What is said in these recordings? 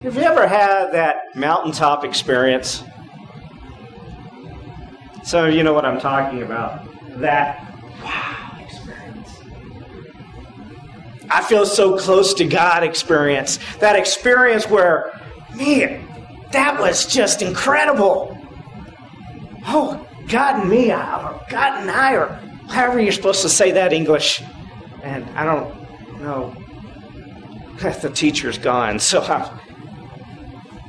Have you ever had that mountaintop experience? Some of you know what I'm talking about. That wow experience. I feel so close to God experience. That experience where, man, that was just incredible. Oh, God and me, or God and I, or however you're supposed to say that English. And I don't know. The teacher's gone, so I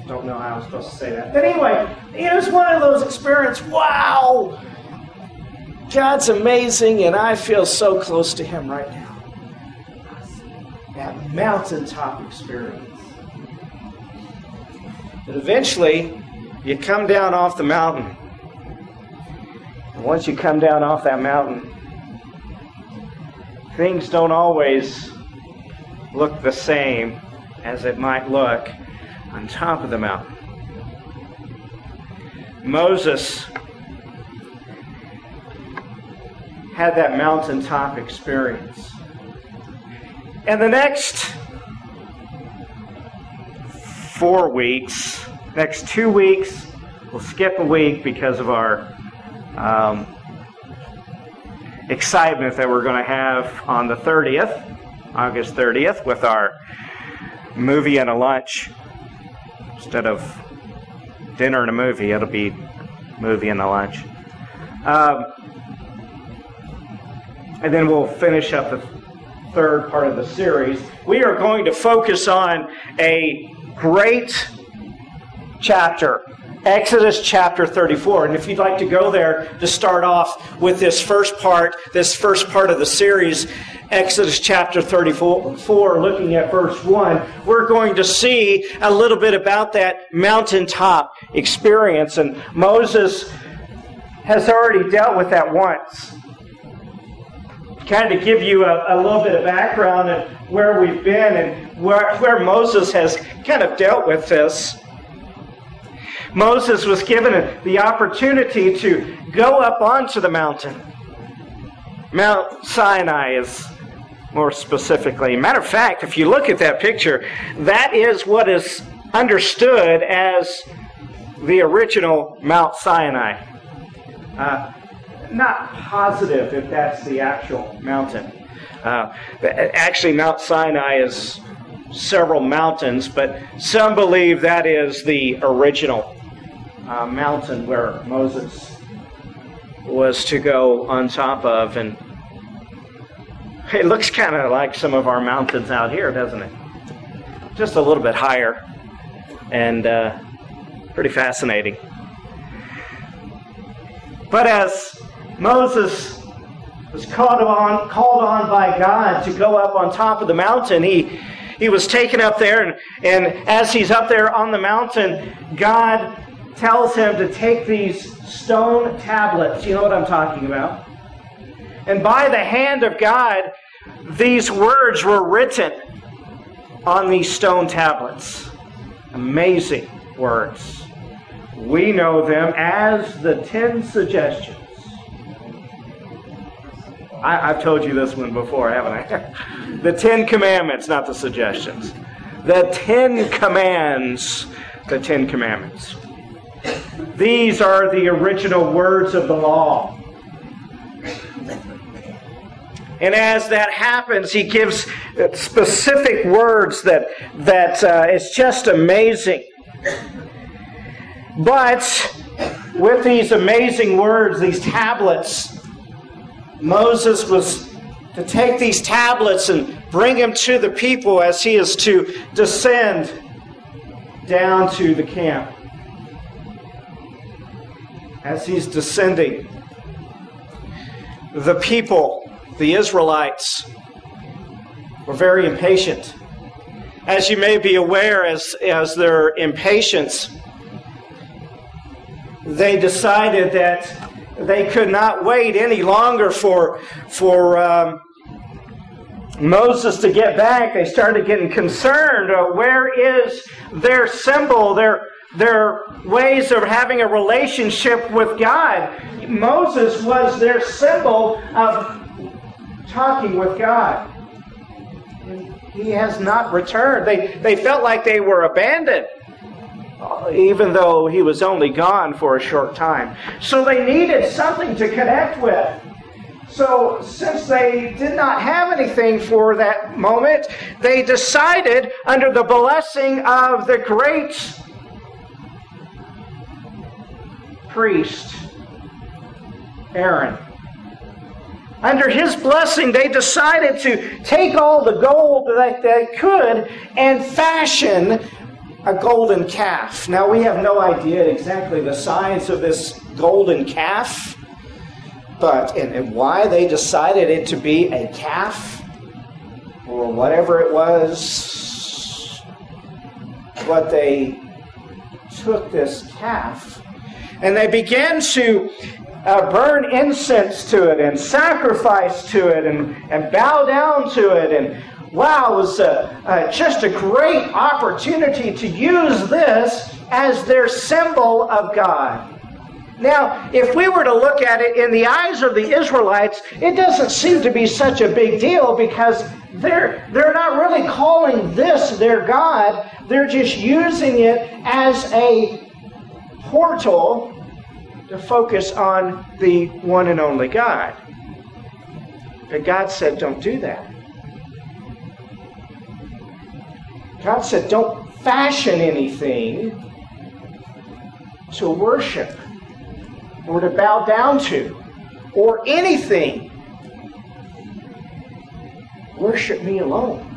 don't know how I'm supposed to say that. But anyway, it was one of those experiences. Wow! God's amazing, and I feel so close to Him right now. That mountaintop experience. But eventually, you come down off the mountain. And once you come down off that mountain, things don't always look the same as it might look on top of the mountain. Moses had that mountaintop experience. And the next 4 weeks, next 2 weeks, we'll skip a week because of our excitement that we're going to have on the 30th, August 30th, with our movie and a lunch. Instead of dinner and a movie, it'll be movie and a lunch. And then we'll finish up the third part of the series. We are going to focus on a great chapter, Exodus chapter 34. And if you'd like to go there to start off with this first part of the series, Exodus chapter 34, looking at verse 1, we're going to see a little bit about that mountaintop experience. And Moses has already dealt with that once. Kind of give you a little bit of background of where we've been and where Moses has kind of dealt with this. Moses was given the opportunity to go up onto the mountain. Mount Sinai is more specifically. Matter of fact, if you look at that picture, that is what is understood as the original Mount Sinai. Not positive if that's the actual mountain. Actually, Mount Sinai is several mountains, but some believe that is the original mountain where Moses was to go on top of. And it looks kind of like some of our mountains out here, doesn't it? Just a little bit higher and pretty fascinating. But as Moses was called on by God to go up on top of the mountain, he was taken up there, and as he's up there on the mountain, God tells him to take these stone tablets. You know what I'm talking about? And by the hand of God, these words were written on these stone tablets. Amazing words. We know them as the 10 suggestions. I've told you this one before, haven't I? The 10 Commandments, not the suggestions. The 10 commands, the 10 Commandments. These are the original words of the law. And as that happens, he gives specific words that is just amazing. But with these amazing words, these tablets, Moses was to take these tablets and bring them to the people as he is to descend down to the camp. As he's descending, the people, the Israelites, were very impatient. As you may be aware, as their impatience, they decided that they could not wait any longer for Moses to get back. They started getting concerned. Where is their symbol, their ways of having a relationship with God? Moses was their symbol of talking with God. He has not returned. They felt like they were abandoned, even though he was only gone for a short time. So they needed something to connect with. So since they did not have anything for that moment, they decided, under the blessing of the great priest, Aaron, under his blessing, they decided to take all the gold that they could and fashion a golden calf. Now, we have no idea exactly the size of this golden calf, but and why they decided it to be a calf or whatever it was. But they took this calf and they began to burn incense to it and sacrifice to it and bow down to it. And wow, it was just a great opportunity to use this as their symbol of God. Now, if we were to look at it in the eyes of the Israelites, it doesn't seem to be such a big deal because they're not really calling this their God. They're just using it as a portal to focus on the one and only God. But God said, don't do that. God said, don't fashion anything to worship or to bow down to or anything. Worship me alone.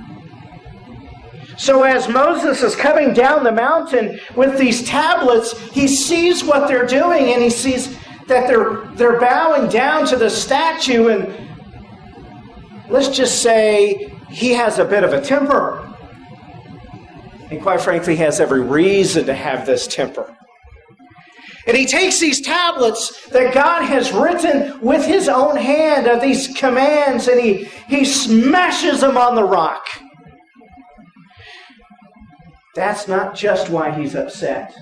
So as Moses is coming down the mountain with these tablets, he sees what they're doing and he sees that they're bowing down to the statue, and let's just say he has a bit of a temper. And quite frankly, he has every reason to have this temper. And he takes these tablets that God has written with his own hand of these commands, and he smashes them on the rock. That's not just why he's upset.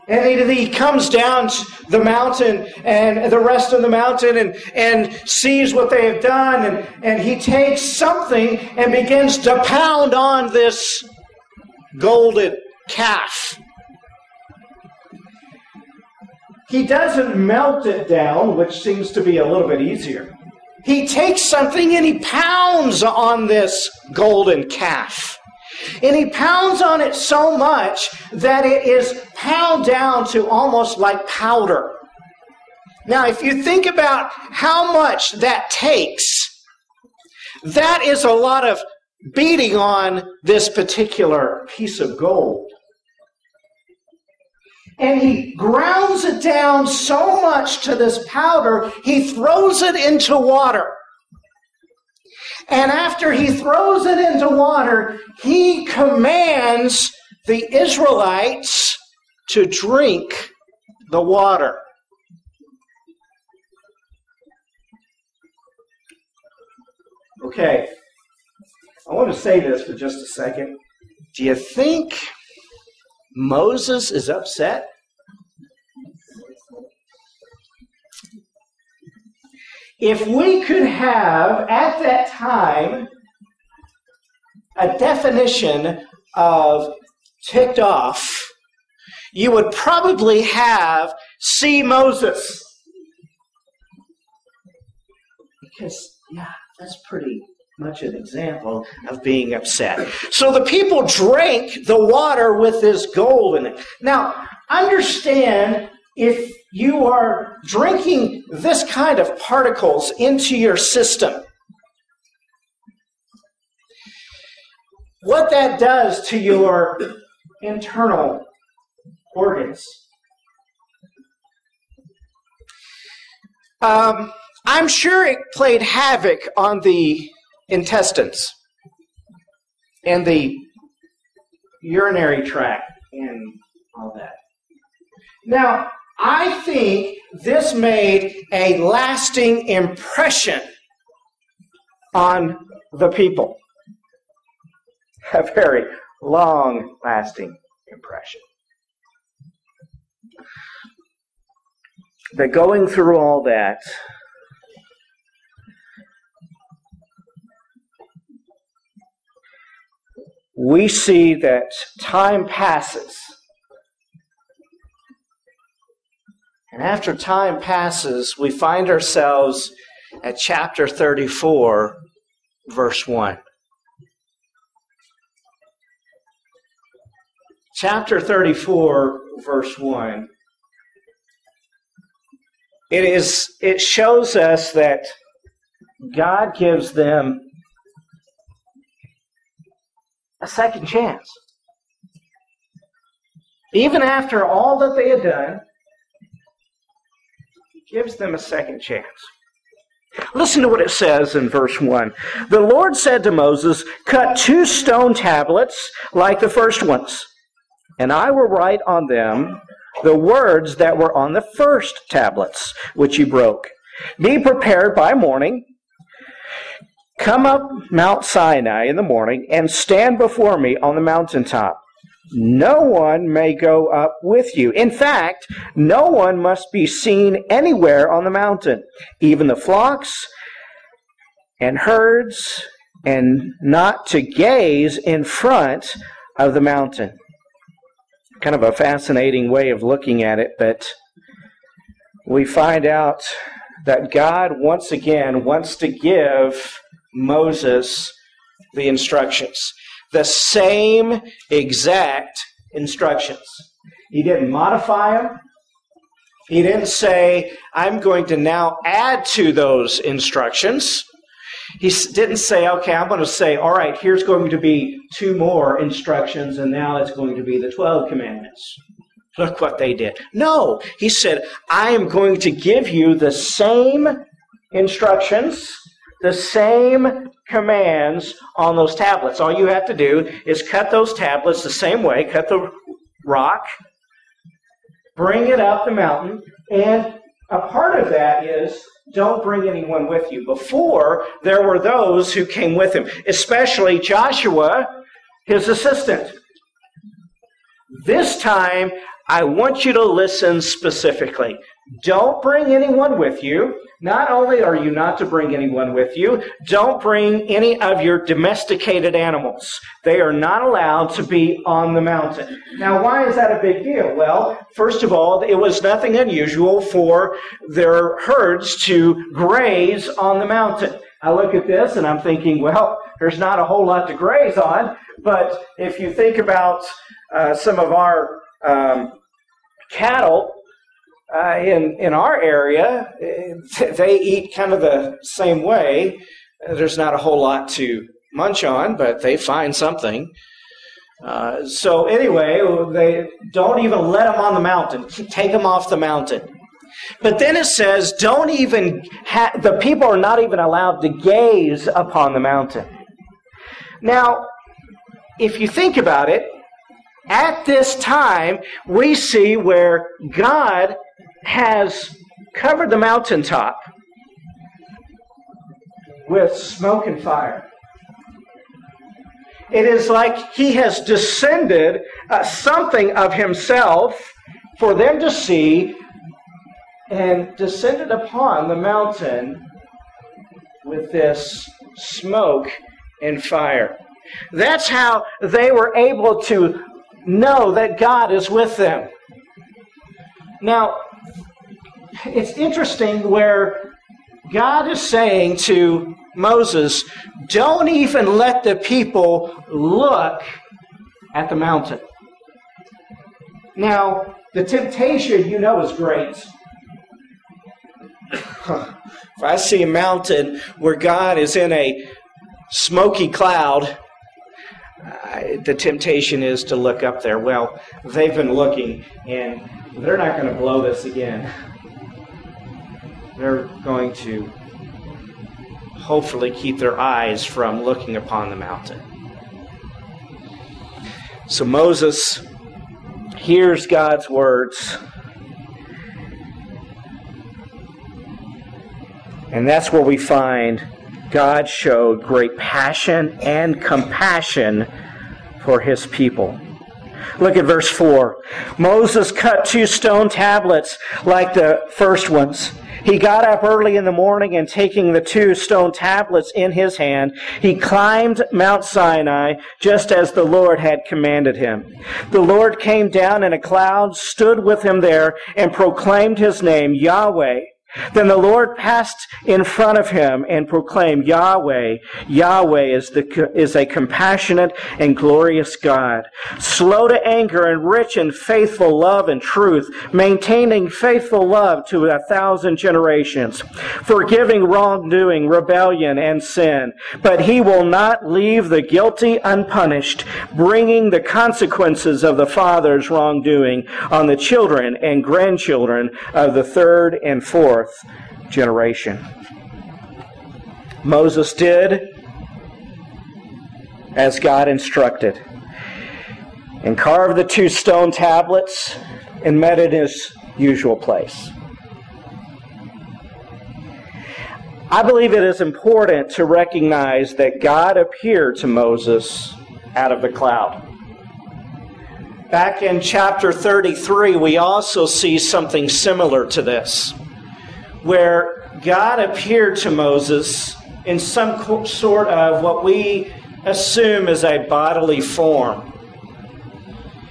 And he comes down the mountain and the rest of the mountain and sees what they have done. And he takes something and begins to pound on this golden calf. He doesn't melt it down, which seems to be a little bit easier. He takes something and he pounds on this golden calf. And he pounds on it so much that it is pounded down to almost like powder. Now, if you think about how much that takes, that is a lot of beating on this particular piece of gold. And he grounds it down so much to this powder, he throws it into water. And after he throws it into water, he commands the Israelites to drink the water. Okay, I want to say this for just a second. Do you think Moses is upset? If we could have, at that time, a definition of ticked off, you would probably have see Moses. Because, yeah, that's pretty much an example of being upset. So the people drank the water with this gold in it. Now, understand, if you are drinking this kind of particles into your system, what that does to your internal organs. I'm sure it played havoc on the intestines and the urinary tract and all that. Now, I think this made a lasting impression on the people. A very long-lasting impression. But going through all that, we see that time passes. And after time passes, we find ourselves at chapter 34, verse 1. Chapter 34, verse 1. It shows us that God gives them a second chance. Even after all that they had done, He gives them a second chance. Listen to what it says in verse 1. The Lord said to Moses, "Cut 2 stone tablets like the first ones, and I will write on them the words that were on the first tablets, which you broke. Be prepared by morning. Come up Mount Sinai in the morning and stand before me on the mountaintop. No one may go up with you. In fact, no one must be seen anywhere on the mountain, even the flocks and herds, and not to gaze in front of the mountain." Kind of a fascinating way of looking at it, but we find out that God once again wants to give Moses the instructions. The same exact instructions. He didn't modify them. He didn't say, "I'm going to now add to those instructions." He didn't say, "Okay, I'm going to say, all right, here's going to be 2 more instructions, and now it's going to be the 12 commandments. Look what they did." No, he said, "I am going to give you the same instructions, the same commands on those tablets. All you have to do is cut those tablets the same way, cut the rock, bring it up the mountain, and a part of that is don't bring anyone with you." Before, there were those who came with him, especially Joshua, his assistant. This time, I want you to listen specifically. Don't bring anyone with you. Not only are you not to bring anyone with you, don't bring any of your domesticated animals. They are not allowed to be on the mountain. Now, why is that a big deal? Well, first of all, it was nothing unusual for their herds to graze on the mountain. I look at this and I'm thinking, well, there's not a whole lot to graze on, but if you think about some of our cattle, in our area, they eat kind of the same way. There's not a whole lot to munch on, but they find something. So anyway, they don't even let them on the mountain. Take them off the mountain. But then it says, the people are not even allowed to gaze upon the mountain. Now, if you think about it, at this time, we see where God has covered the mountaintop with smoke and fire. It is like He has descended something of Himself for them to see, and descended upon the mountain with this smoke and fire. That's how they were able to know that God is with them. Now, it's interesting where God is saying to Moses, don't even let the people look at the mountain. Now, the temptation, is great. If I see a mountain where God is in a smoky cloud, the temptation is to look up there. Well, they've been looking, and they're not going to blow this again. They're going to hopefully keep their eyes from looking upon the mountain. So Moses hears God's words. And that's where we find God showed great passion and compassion for His people. Look at verse 4. Moses cut 2 stone tablets like the first ones, He got up early in the morning and taking the 2 stone tablets in his hand, he climbed Mount Sinai just as the Lord had commanded him. The Lord came down in a cloud, stood with him there, and proclaimed his name, Yahweh. Then the Lord passed in front of him and proclaimed, Yahweh, Yahweh is a compassionate and glorious God, slow to anger and rich in faithful love and truth, maintaining faithful love to 1,000 generations, forgiving wrongdoing, rebellion, and sin. But he will not leave the guilty unpunished, bringing the consequences of the father's wrongdoing on the children and grandchildren of the 3rd and 4th generation. Moses did as God instructed and carved the 2 stone tablets and met in his usual place. I believe it is important to recognize that God appeared to Moses out of the cloud. Back in chapter 33, we also see something similar to this, where God appeared to Moses in some sort of what we assume is a bodily form.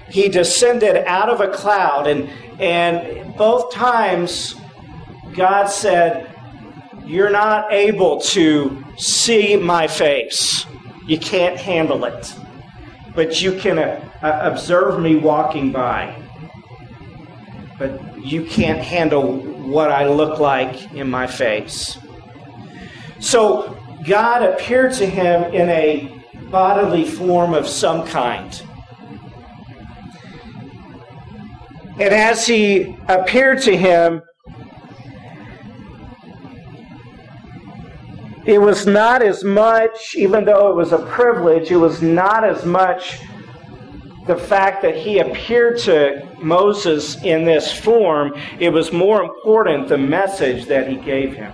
He descended out of a cloud, and both times God said, "You're not able to see my face. You can't handle it. But you can observe me walking by. But you can't handle what I look like in my face." So God appeared to him in a bodily form of some kind. And as he appeared to him, it was not as much, even though it was a privilege, it was not as much the fact that he appeared to Moses in this form. It was more important the message that he gave him.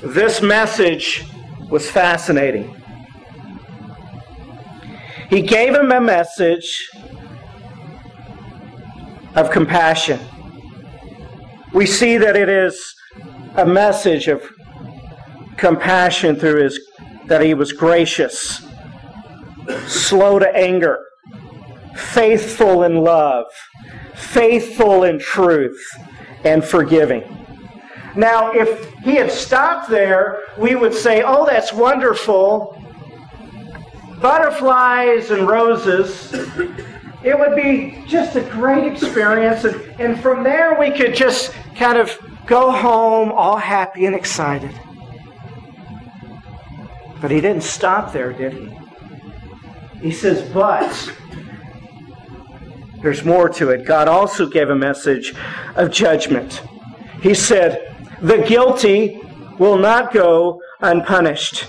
This message was fascinating. He gave him a message of compassion. We see that it is a message of compassion through that he was gracious, slow to anger, faithful in love, faithful in truth, and forgiving. Now, if he had stopped there, we would say, "Oh, that's wonderful. Butterflies and roses." It would be just a great experience. And from there, we could just kind of go home all happy and excited. But he didn't stop there, did he? He says, but there's more to it. God also gave a message of judgment. He said, "The guilty will not go unpunished.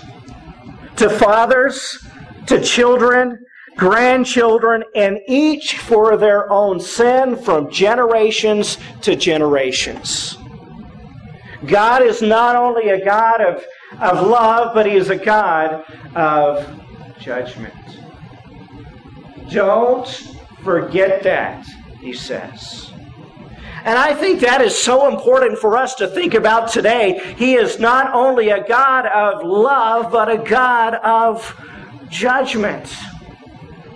To fathers, to children, grandchildren, and each for their own sin from generations to generations." God is not only a God of love, but he is a God of judgment. Don't forget that, he says. And I think that is so important for us to think about today. He is not only a God of love, but a God of judgment.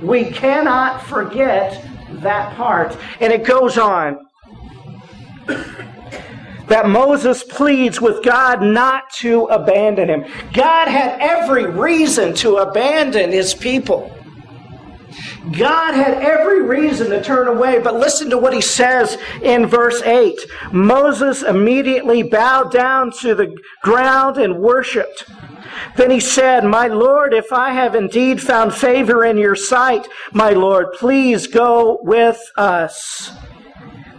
We cannot forget that part. And it goes on that Moses pleads with God not to abandon him. God had every reason to abandon his people. God had every reason to turn away, but listen to what he says in verse 8. Moses immediately bowed down to the ground and worshipped. Then he said, "My Lord, if I have indeed found favor in your sight, my Lord, please go with us.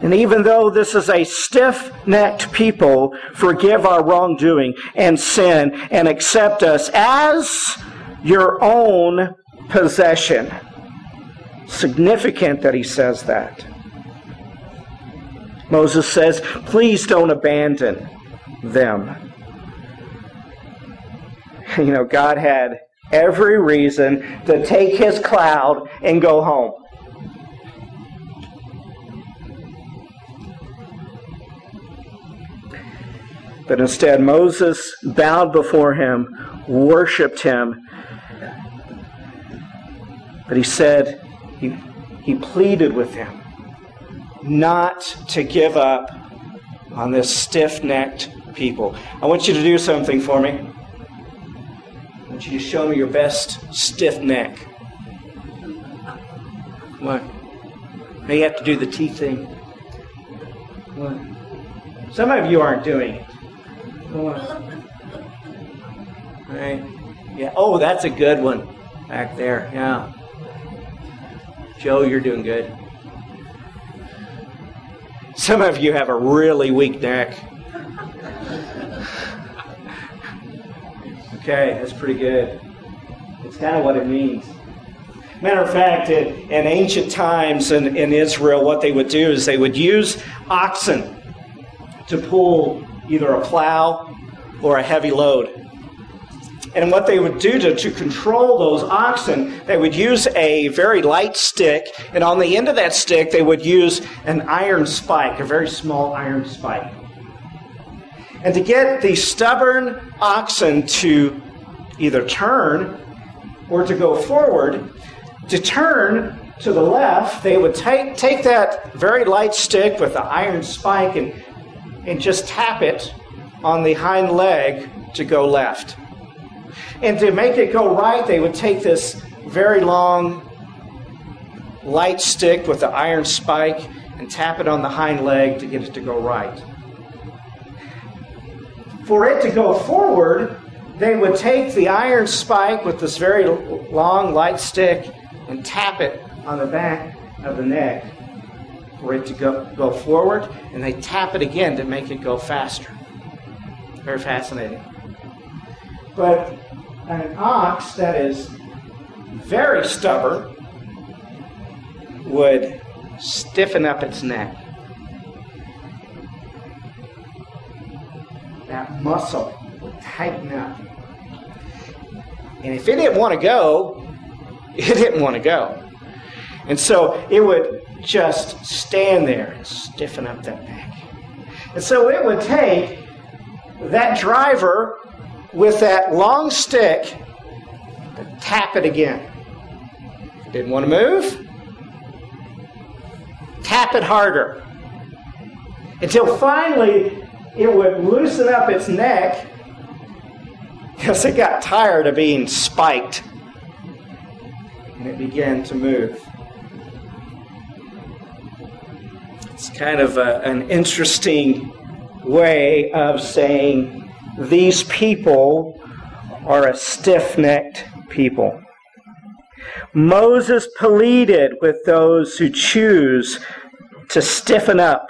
And even though this is a stiff-necked people, forgive our wrongdoing and sin and accept us as your own possession." Significant that he says that. Moses says, please don't abandon them. You know, God had every reason to take his cloud and go home. But instead, Moses bowed before him, worshipped him. But he said, he pleaded with him not to give up on this stiff-necked people. I want you to do something for me. I want you to show me your best stiff neck. What? Now you have to do the teeth thing. What? Some of you aren't doing it. What? Right? Yeah. Oh, that's a good one back there. Yeah. Joe, you're doing good. Some of you have a really weak neck. Okay, that's pretty good. It's kind of what it means. Matter of fact, in ancient times in Israel, what they would do is they would use oxen to pull either a plow or a heavy load. And what they would do to control those oxen, they would use a very light stick, and on the end of that stick, they would use an iron spike, a very small iron spike. And to get the stubborn oxen to either turn or to go forward, to turn to the left, they would take that very light stick with the iron spike and just tap it on the hind leg to go left. And to make it go right, they would take this very long, light stick with the iron spike and tap it on the hind leg to get it to go right. For it to go forward, they would take the iron spike with this very long, light stick and tap it on the back of the neck for it to go forward, and they tap it again to make it go faster. Very fascinating. But an ox that is very stubborn would stiffen up its neck. That muscle would tighten up. And if it didn't want to go, it didn't want to go. And so it would just stand there and stiffen up that neck. And so it would take that driver with that long stick to tap it again. If it didn't want to move, tap it harder. Until finally it would loosen up its neck because it got tired of being spiked. And it began to move. It's kind of an interesting way of saying these people are a stiff-necked people. Moses pleaded with those who choose to stiffen up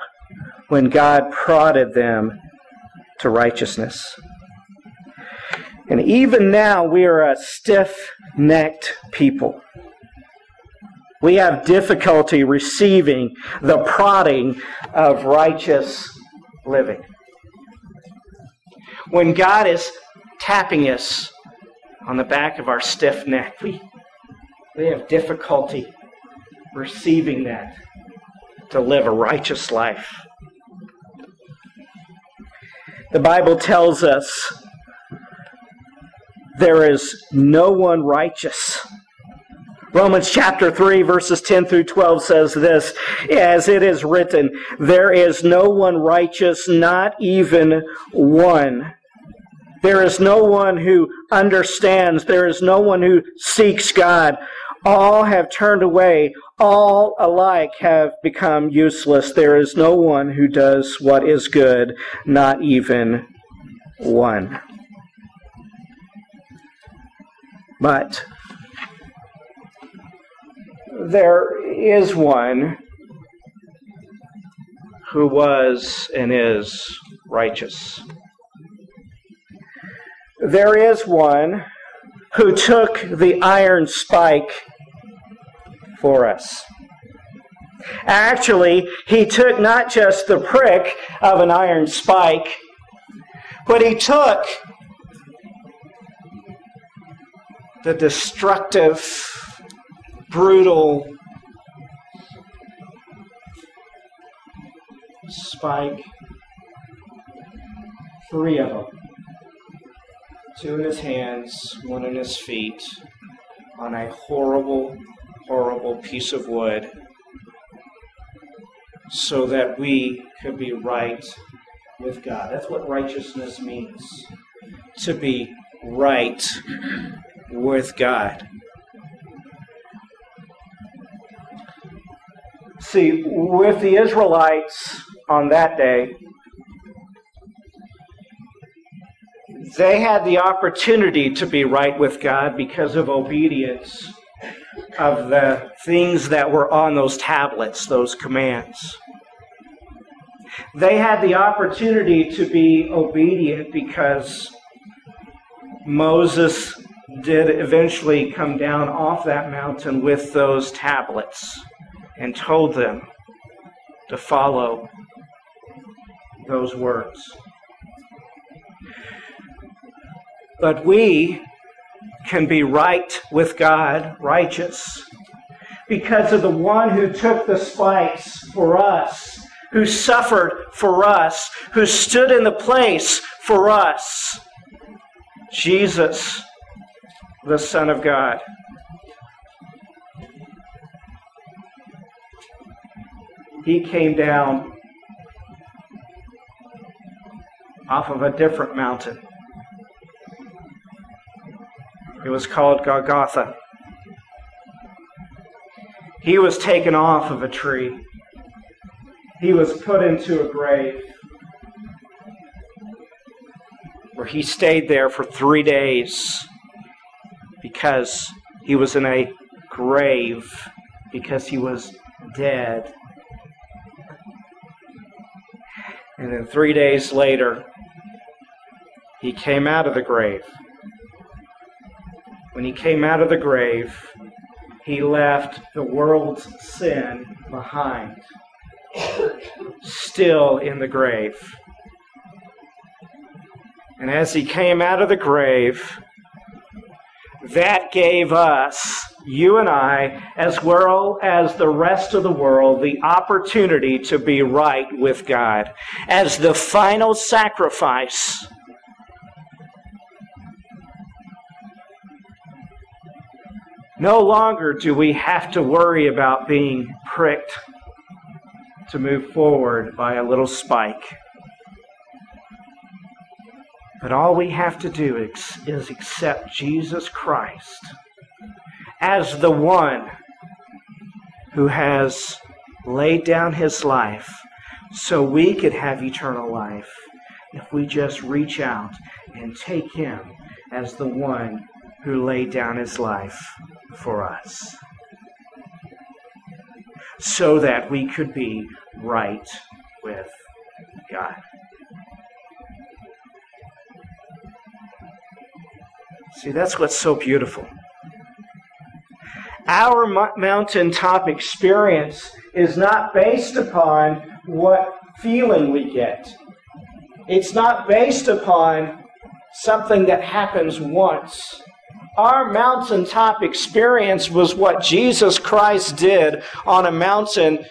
when God prodded them to righteousness. And even now we are a stiff-necked people. We have difficulty receiving the prodding of righteous living. When God is tapping us on the back of our stiff neck, we have difficulty receiving that to live a righteous life. The Bible tells us there is no one righteous. Romans chapter 3, verses 10 through 12 says this, as it is written, there is no one righteous, not even one. There is no one who understands. There is no one who seeks God. All have turned away. All alike have become useless. There is no one who does what is good, not even one. But there is one who was and is righteous. There is one who took the iron spike for us. Actually, he took not just the prick of an iron spike, but he took the destructive, brutal spike 3 of them. 2 in his hands, 1 in his feet, on a horrible, horrible piece of wood, so that we could be right with God. That's what righteousness means, to be right with God. See, with the Israelites on that day, they had the opportunity to be right with God because of obedience of the things that were on those tablets, those commands. They had the opportunity to be obedient because Moses did eventually come down off that mountain with those tablets and told them to follow those words. But we can be right with God, righteous, because of the one who took the spikes for us, who suffered for us, who stood in the place for us, Jesus, the Son of God. He came down off of a different mountain. It was called Golgotha. He was taken off of a tree. He was put into a grave where he stayed there for 3 days because he was in a grave, because he was dead. And then 3 days later, he came out of the grave. When he came out of the grave, he left the world's sin behind, still in the grave. And as he came out of the grave, that gave us, you and I, as well as the rest of the world, the opportunity to be right with God as the final sacrifice. No longer do we have to worry about being pricked to move forward by a little spike. But all we have to do is accept Jesus Christ as the one who has laid down his life so we could have eternal life if we just reach out and take him as the one who laid down his life for us, so that we could be right with God. See, that's what's so beautiful. Our mountaintop experience is not based upon what feeling we get. It's not based upon something that happens once. Our mountaintop experience was what Jesus Christ did on a mountain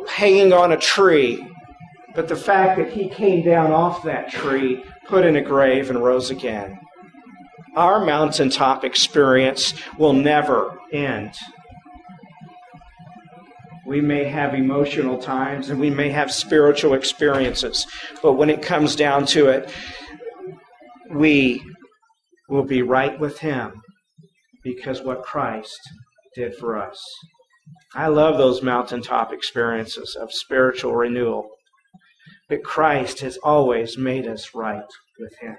hanging on a tree. But the fact that he came down off that tree, put in a grave, and rose again. Our mountaintop experience will never end. We may have emotional times and we may have spiritual experiences, but when it comes down to it, we will be right with him because what Christ did for us. I love those mountaintop experiences of spiritual renewal, but Christ has always made us right with him.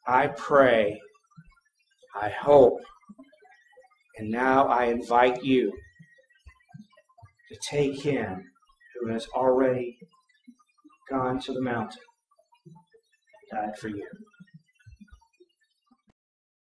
I pray, I hope, and now I invite you to take him who has already gone to the mountain, died for you.